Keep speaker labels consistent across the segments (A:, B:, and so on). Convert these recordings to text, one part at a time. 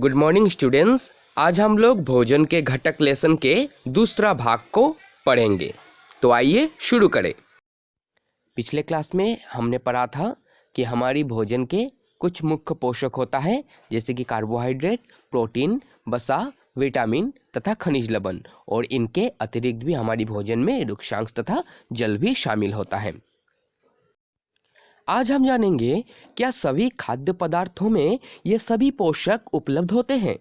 A: Good morning students. आज हम लोग भोजन के घटक लेसन के दूसरा भाग को पढ़ेंगे। तो आइए शुरू करें। पिछले क्लास में हमने पढ़ा था कि हमारी भोजन के कुछ मुख्य पोषक होता है, जैसे कि कार्बोहाइड्रेट, प्रोटीन, वसा, विटामिन तथा खनिज लवण, और इनके अतिरिक्त भी हमारी भोजन में रुक्षांश तथा जल भी शामिल होता है। आज हम जानेंगे क्या सभी खाद्य पदार्थों में ये सभी पोषक उपलब्ध होते हैं।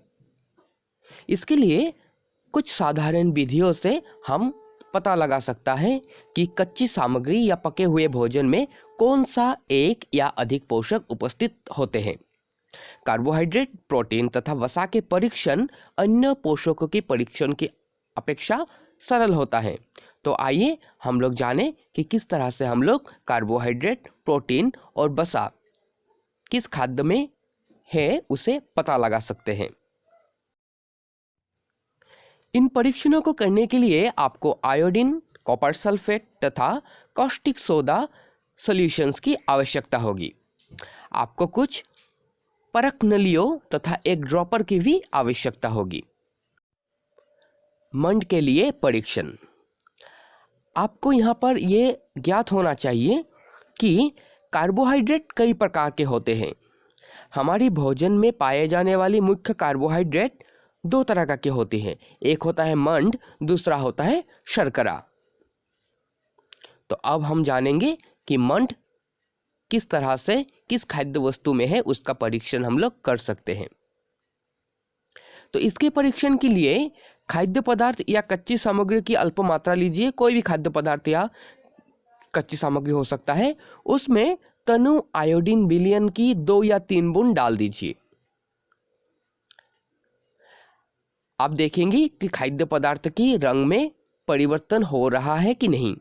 A: इसके लिए कुछ साधारण विधियों से हम पता लगा सकता है कि कच्ची सामग्री या पके हुए भोजन में कौन सा एक या अधिक पोषक उपस्थित होते हैं। कार्बोहाइड्रेट, प्रोटीन तथा वसा के परीक्षण अन्य पोषकों के परीक्षण की अपेक्षा सरल होता है। तो आइए हम लोग जानें कि किस तरह से हम लोग कार्बोहाइड्रेट, प्रोटीन और वसा किस खाद्य में है उसे पता लगा सकते हैं। इन परीक्षणों को करने के लिए आपको आयोडीन, कॉपर सल्फेट तथा कॉस्टिक सोडा सॉल्यूशंस की आवश्यकता होगी। आपको कुछ परख नलियों तथा एक ड्रॉपर की भी आवश्यकता होगी। मंड के लिए परीक्षण। आपको यहाँ पर ये ज्ञात होना चाहिए कि कार्बोहाइड्रेट कई प्रकार के होते हैं। हमारी भोजन में पाए जाने वाली मुख्य कार्बोहाइड्रेट दो तरह के होते हैं। एक होता है मंड, दूसरा होता है शर्करा। तो अब हम जानेंगे कि मंड किस तरह से किस खाद्य वस्तु में है, उसका परीक्षण हम लोग कर सकते हैं। तो इसके परीक्षण के लिए खाद्य पदार्थ या कच्ची सामग्री की अल्प मात्रा लीजिए। कोई भी खाद्य पदार्थ या कच्ची सामग्री हो सकता है, उसमें तनु आयोडीन विलयन की 2 या 3 बूंद डाल दीजिए। आप देखेंगे कि खाद्य पदार्थ की रंग में परिवर्तन हो रहा है कि नहीं।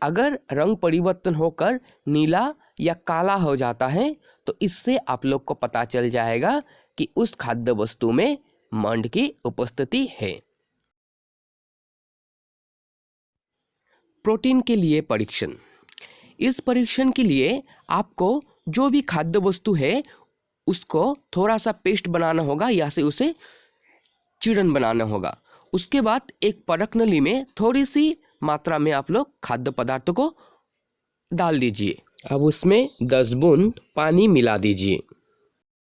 A: अगर रंग परिवर्तन होकर नीला या काला हो जाता है तो इससे आप लोग को पता चल जाएगा कि उस खाद्य वस्तु में मंड की उपस्थिति है। प्रोटीन के लिए परीक्षण। इस परीक्षण के लिए आपको जो भी खाद्य वस्तु है उसको थोड़ा सा पेस्ट बनाना होगा या से उसे चूर्ण बनाना होगा। उसके बाद एक परख नली में थोड़ी सी मात्रा में आप लोग खाद्य पदार्थों को डाल दीजिए। अब उसमें 10 बूंद पानी मिला दीजिए।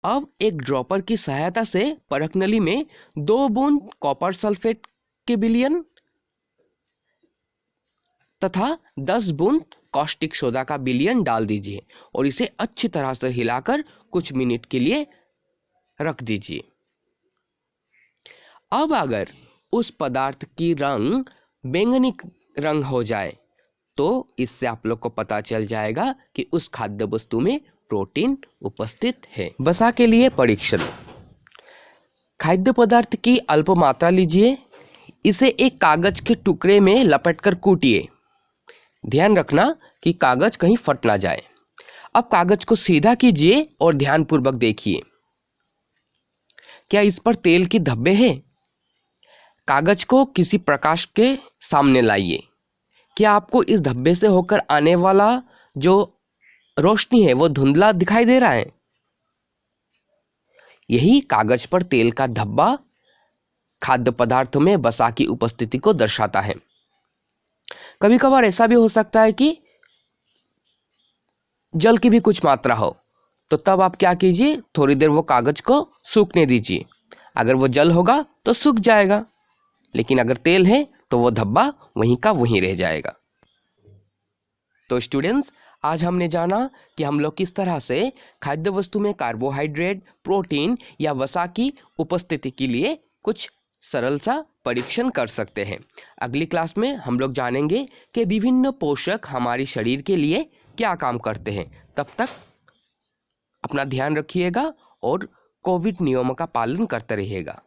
A: अब एक ड्रॉपर की सहायता से परख नली में 2 बूंद कॉपर सल्फेट के विलयन तथा 10 बूंद कॉस्टिक सोडा का विलयन डाल दीजिए और इसे अच्छी तरह से हिलाकर कुछ मिनट के लिए रख दीजिए। अब अगर उस पदार्थ की रंग बैंगनी रंग हो जाए तो इससे आप लोग को पता चल जाएगा कि उस खाद्य वस्तु में प्रोटीन उपस्थित है। वसा के लिए परीक्षण। खाद्य पदार्थ की अल्प मात्रा लीजिए, इसे एक कागज के टुकड़े में लपेटकर कूटिए। ध्यान रखना कि कागज कहीं फट ना जाए। अब कागज को सीधा कीजिए और ध्यानपूर्वक देखिए, क्या इस पर तेल की धब्बे हैं? कागज को किसी प्रकाश के सामने लाइए। क्या आपको इस धब्बे से होकर आने वाला जो रोशनी है वो धुंधला दिखाई दे रहा है? यही कागज पर तेल का धब्बा खाद्य पदार्थों में वसा की उपस्थिति को दर्शाता है। कभी कभार ऐसा भी हो सकता है कि जल की भी कुछ मात्रा हो, तो तब आप क्या कीजिए, थोड़ी देर वो कागज को सूखने दीजिए। अगर वो जल होगा तो सूख जाएगा, लेकिन अगर तेल है तो वो धब्बा वहीं का वहीं रह जाएगा। तो स्टूडेंट्स, आज हमने जाना कि हम लोग किस तरह से खाद्य वस्तु में कार्बोहाइड्रेट, प्रोटीन या वसा की उपस्थिति के लिए कुछ सरल सा परीक्षण कर सकते हैं। अगली क्लास में हम लोग जानेंगे कि विभिन्न पोषक हमारे शरीर के लिए क्या काम करते हैं। तब तक अपना ध्यान रखिएगा और कोविड नियमों का पालन करते रहिएगा।